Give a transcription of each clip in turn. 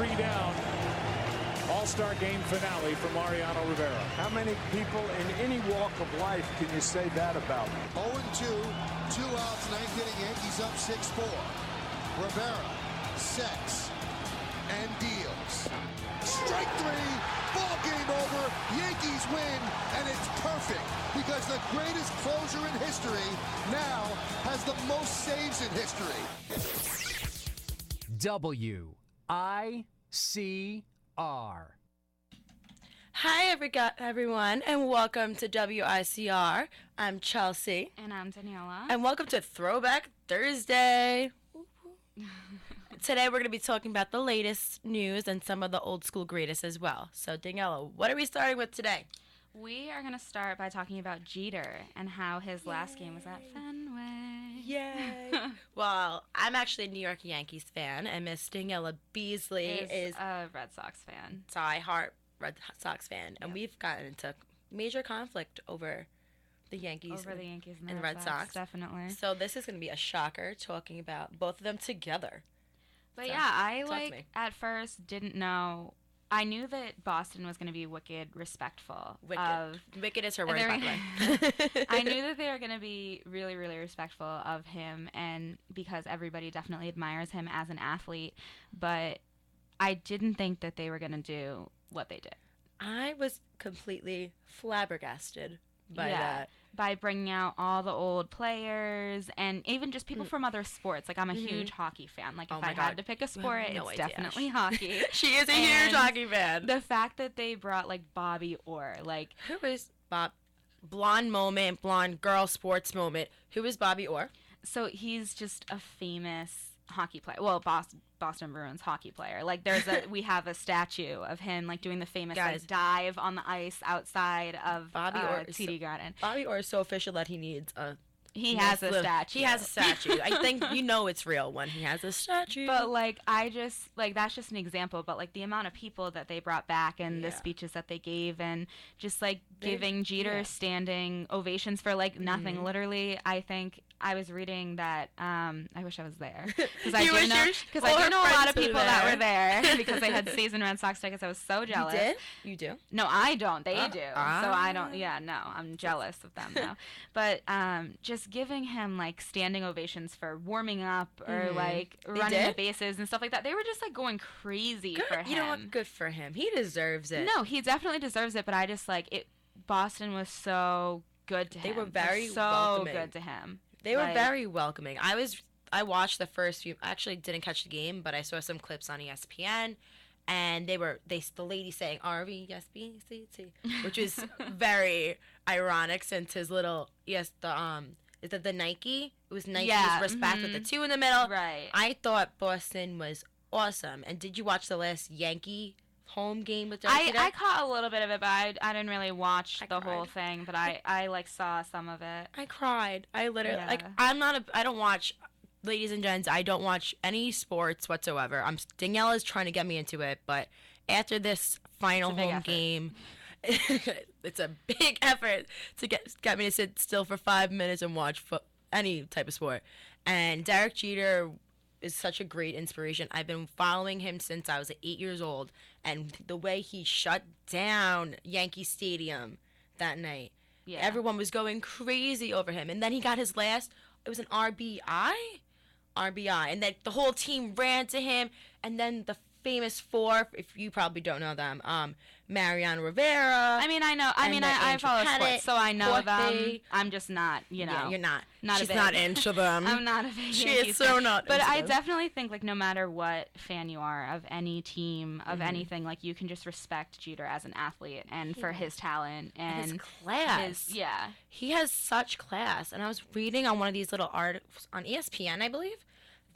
3 down. All-Star game finale for Mariano Rivera. How many people in any walk of life can you say that about? 0-2, 2 outs, ninth inning, Yankees up 6-4. Rivera sets and deals. Strike 3, ball game over, Yankees win, and it's perfect because the greatest closer in history now has the most saves in history. WICR. Hi, everyone, and welcome to WICR. I'm Chelsea. And I'm Daniela. And welcome to Throwback Thursday. Today we're going to be talking about the latest news and some of the old school greatest as well. So, Daniela, what are we starting with today? We are going to start by talking about Jeter and how his last game was at Fenway. Yay! Well, I'm actually a New York Yankees fan, and Miss Daniela Beasley is a Red Sox fan. Die-hard Red Sox fan, and Yep. we've gotten into major conflict over the Yankees and the Red Sox. Definitely. So this is going to be a shocker, talking about both of them together. But So, yeah, I talk to me. at first didn't know. I knew that Boston was going to be wicked respectful of. Wicked is her word, by the way. I knew that they were going to be really, really respectful of him, and because everybody definitely admires him as an athlete, but I didn't think that they were going to do what they did. I was completely flabbergasted by that. By bringing out all the old players and even just people from other sports. Like, I'm a huge hockey fan. Like, if I had to pick a sport, no it's idea. definitely hockey. She is a huge hockey fan. The fact that they brought, like, Bobby Orr, like... Who is Bob? Blonde moment, blonde girl sports moment. Who is Bobby Orr? So he's just a famous hockey player. Well, Boston Bruins hockey player. Like, we have a statue of him, like, doing the famous like, dive on the ice outside of Bobby Orr TD Garden. Bobby Orr is so official that he needs a... He has a statue. He has a statue. I think it's real when he has a statue. But, like, that's just an example. But, like, the amount of people that they brought back and the speeches that they gave and just, like, giving Jeter standing ovations for, like, nothing. Literally, I think I was reading that, I wish I was there. Because I do know a lot of people that were there because they had season Red Sox tickets. I was so jealous. You did? You do? No, I don't. They do. So I don't. Yeah, no. I'm jealous of them now. But just giving him, like, standing ovations for warming up or, like, running the bases and stuff like that. They were just, like, going crazy for him. You know what? Good for him. He deserves it. No, he dedefinitely deserves it. But I just, like, Boston was so good to him. They were very welcoming. Good to him. They were very welcoming. I watched the first few. I actually didn't catch the game, but I saw some clips on ESPN, and the lady saying RVSBCT, which is very ironic since his little is it the Nike? It was Nike's respect with the 2 in the middle. Right. I thought Boston was awesome. And did you watch the last Yankee home game with Derek Jeter? I caught a little bit of it, but I didn't really watch the whole thing, but I like saw some of it. I cried. I literally I don't watch, ladies and gents, I don't watch any sports whatsoever. Daniela's trying to get me into it, but after this final home game, it's a big effort to get me to sit still for 5 minutes and watch any type of sport. And Derek Jeter is such a great inspiration. I've been following him since I was 8 years old, and the way he shut down Yankee Stadium that night, everyone was going crazy over him. And then he got his last, it was an RBI, and then the whole team ran to him, and then the famous 4, if you probably don't know them, Mariano Rivera. I mean, I know. I follow sports, so I know them. I'm just not, Yeah, you're not. She's not into them. I'm not a big She Yankees is so fan. not. But I definitely think, like, no matter what fan you are of any team, of anything, like, you can just respect Jeter as an athlete and for his talent and his class. He has such class. And I was reading on one of these little articles on ESPN, I believe,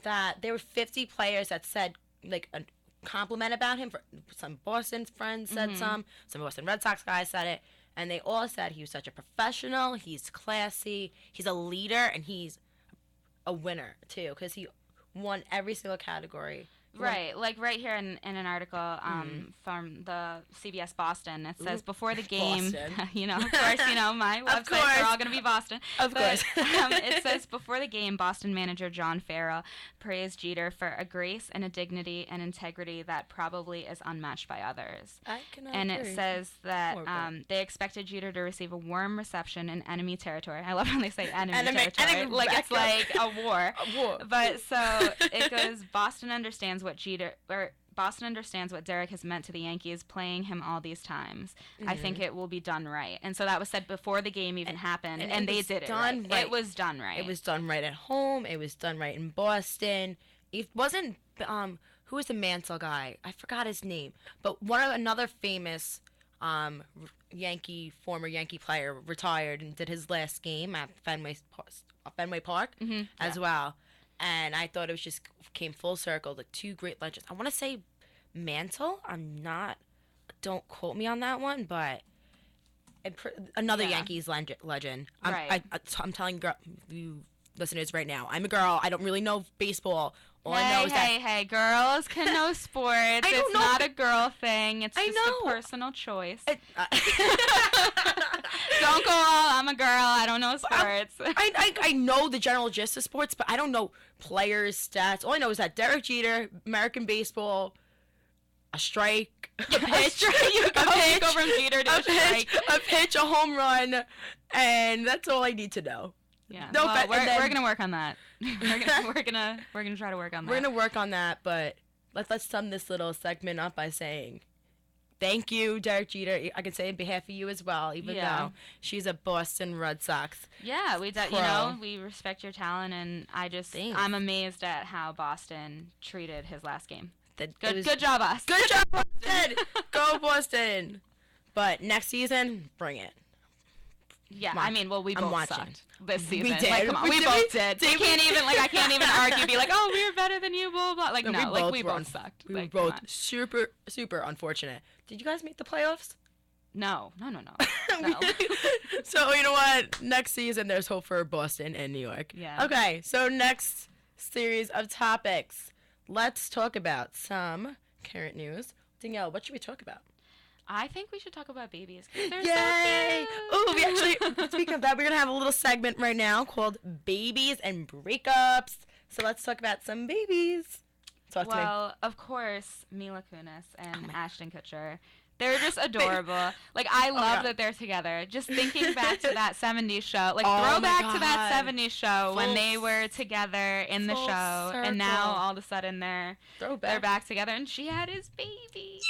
that there were 50 players that said, like, a compliment about him. For some Boston friends said some Boston Red Sox guys said it, and they all said he was such a professional, he's classy, he's a leader, and he's a winner too, because he won every single category Right, like right here in an article from the CBS Boston, it says before the game, of course, my websites are all going to be Boston. Of course. It says before the game, Boston manager John Farrell praised Jeter for a grace and a dignity and integrity that probably is unmatched by others. I cannot and agree. It says that they expected Jeter to receive a warm reception in enemy territory. I love when they say enemy territory, like it's like a war. A war. But so it goes, Boston understands what Derek has meant to the Yankees, playing him all these times. I think it will be done right. And so that was said before the game even happened, and they did it right. It was done right. It was done right at home. It was done right in Boston. It wasn't, who was the Mantle guy? I forgot his name. But another famous former Yankee player retired and did his last game at Fenway Park as well. And I thought it was just came full circle. The two great legends. I want to say Mantle. Don't quote me on that one, but another Yankees legend. Right. I'm telling you listeners right now, I'm a girl. I don't really know baseball. All I know is hey, girls can know sports. It's not a girl thing. It's just a personal choice. Don't go all, I'm a girl, I don't know sports. I know the general gist of sports, but I don't know players' stats. All I know is that Derek Jeter, American baseball, a strike, a pitch. You go from Jeter to a strike. A pitch, a home run, and that's all I need to know. Yeah. No, well, we're gonna work on that. We're gonna try to work on that. We're gonna work on that, but let's sum this little segment up by saying thank you, Derek Jeter. I can say on behalf of you as well, even though she's a Boston Red Sox. Yeah, we respect your talent, and I'm amazed at how Boston treated his last game. Good job, us. Good job, Boston. Go Boston. But next season, bring it. Yeah, we both sucked this season. We did. Like, come on, we both did. I can't even argue, be like, oh, we were better than you, blah, blah. Like, no, we both sucked. We were both super, super unfortunate. Did you guys make the playoffs? No. So, you know what? Next season, there's hope for Boston and New York. Yeah. Okay, so next series of topics. Let's talk about some current news. Danielle, what should we talk about? I think we should talk about babies. They're Yay! So Ooh, we actually, speaking of that, we're going to have a little segment right now called Babies and Breakups. So let's talk about some babies. Talk to me. Well, of course, Mila Kunis and Ashton Kutcher. They're just adorable. Like, I love that they're together. Just thinking back to that 70s show. Like, throwback to that 70s show when they were together in the show. Circle. And now, all of a sudden, they're back together. And she had his baby.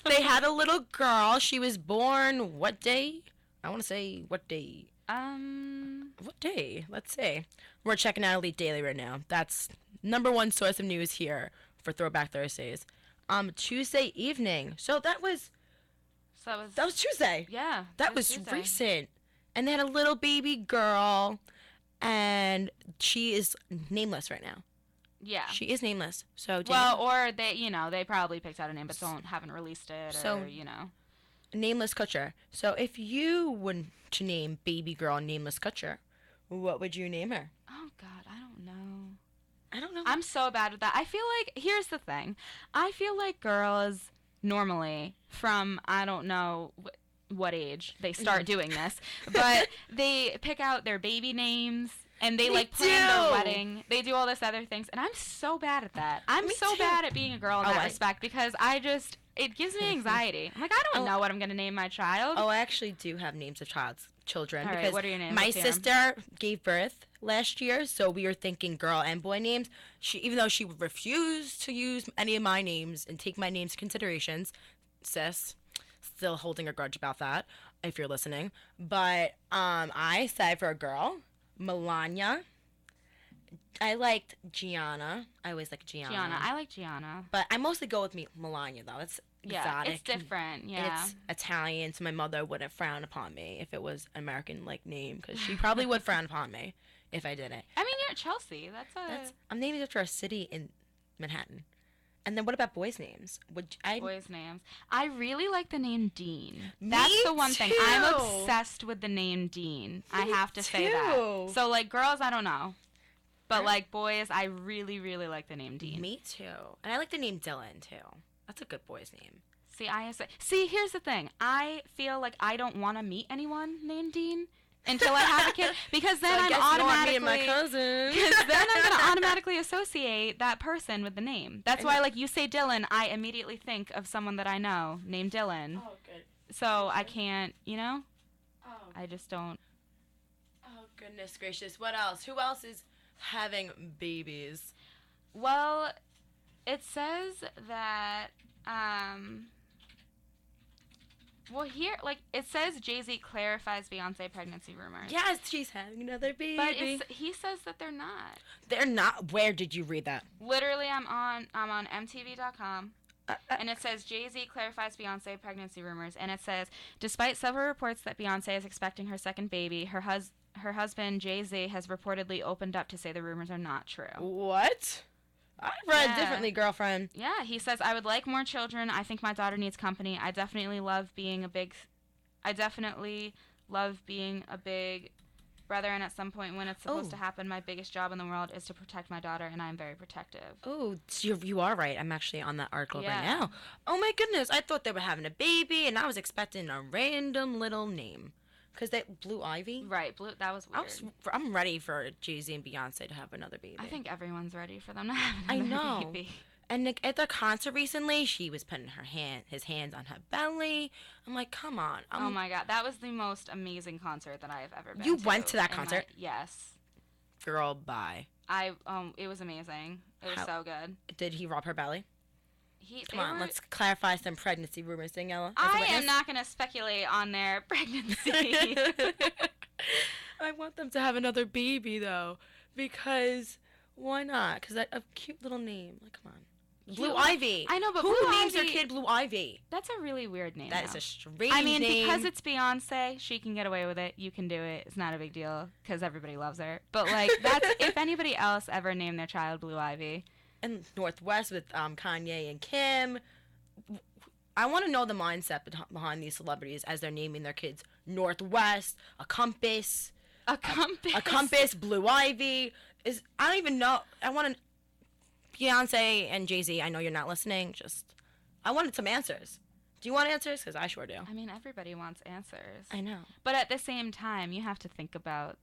They had a little girl. She was born what day? I want to say what day. What day? Let's see. We're checking out Elite Daily right now. That's #1 source of news here for Throwback Thursdays. Tuesday evening. So that was Tuesday. Yeah. That was recent. And they had a little baby girl, and she is nameless right now. Yeah. She is nameless. So or they probably picked out a name but haven't released it, Nameless Kutcher. So if you were to name baby girl Nameless Kutcher, what would you name her? Oh God, I don't know. I'm so bad with that. I feel like, here's the thing. I feel like girls normally from, I don't know what age they start doing this, but they pick out their baby names and they plan their wedding. They do all this other things. And I'm so bad at that. I'm so bad at being a girl in that respect because it gives me anxiety. I'm like, I don't know what I'm going to name my child. Oh, I actually do have names of children. All right, because what are your names? My sister gave birth last year, so we were thinking girl and boy names. Even though she refused to use any of my names and take my names into considerations, sis, still holding a grudge about that, if you're listening. But I said for a girl, Melania. I liked Gianna. I always like Gianna. I like Gianna. But I mostly go with Melania, though. It's exotic. It's different, yeah. And it's Italian, so my mother wouldn't frown upon me if it was an American name, because she probably would frown upon me if I didn't. I mean, you're at Chelsea. I'm naming after a city in Manhattan. And then what about boys' names? Boys' names. I really like the name Dean. Me That's the one thing. too. I'm obsessed with the name Dean. I have to say that. So, like, girls, I don't know. But like boys, I really, really like the name Dean. Me too. And I like the name Dylan too. That's a good boy's name. See, here's the thing. I feel like I don't want to meet anyone named Dean until I have a kid, because then I'm automatically my cousin. Because then I'm gonna automatically associate that person with the name. That's why, like, you say Dylan, I immediately think of someone that I know named Dylan. Oh, good. So I can't, Oh. I just don't. Oh, goodness gracious. What else? Who else is having babies? Well, it says that, well, here, like, it says Jay-Z clarifies Beyonce pregnancy rumors. Yes, she's having another baby. But he says that they're not. They're not. Where did you read that? Literally, I'm on MTV.com. And it says Jay-Z clarifies Beyonce pregnancy rumors. And it says, despite several reports that Beyonce is expecting her second baby, her husband Jay-Z has reportedly opened up to say the rumors are not true. What? I read differently, girlfriend. Yeah, he says, I would like more children. I think my daughter needs company. I definitely love being a big brother, and at some point when it's supposed to happen, my biggest job in the world is to protect my daughter, and I am very protective. Oh, you are right. I'm actually on that article right now. Oh my goodness, I thought they were having a baby, and I was expecting a random little name. Because Blue Ivy? Right, that was weird. I'm ready for Jay-Z and Beyonce to have another baby. I think everyone's ready for them to have another baby. And at the concert recently, she was putting his hands on her belly. I'm like, come on. Oh my God, that was the most amazing concert that I have ever been to. You went to that concert? Yes. Girl, bye. It was amazing. It was so good. Did he rub her belly? Come on, let's clarify some pregnancy rumors, Daniela. I am not going to speculate on their pregnancy. I want them to have another baby, though, because why not? Because a cute little name. Like, come on. Blue Ivy. I know, but who names their kid Blue Ivy? That's a really weird name. That is a strange name. Because it's Beyonce, she can get away with it. You can do it. It's not a big deal because everybody loves her. But, like, that's if anybody else ever named their child Blue Ivy. And Northwest with Kanye and Kim. I want to know the mindset behind these celebrities as they're naming their kids Northwest, a compass, Blue Ivy. I don't even know. I want to. Beyonce and Jay-Z, I know you're not listening. I wanted some answers. Do you want answers? Because I sure do. I mean, everybody wants answers. I know. But at the same time, you have to think about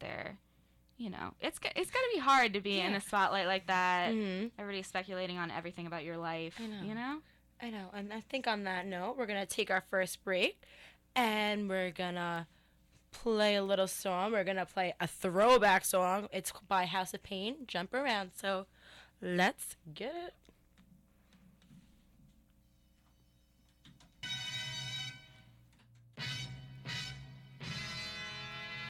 it's got to be hard to be in the spotlight like that. Mm-hmm. Everybody's speculating on everything about your life. I know. And I think on that note, we're going to take our first break, and we're going to play a little song. We're going to play a throwback song. It's by House of Pain, Jump Around. So let's get it.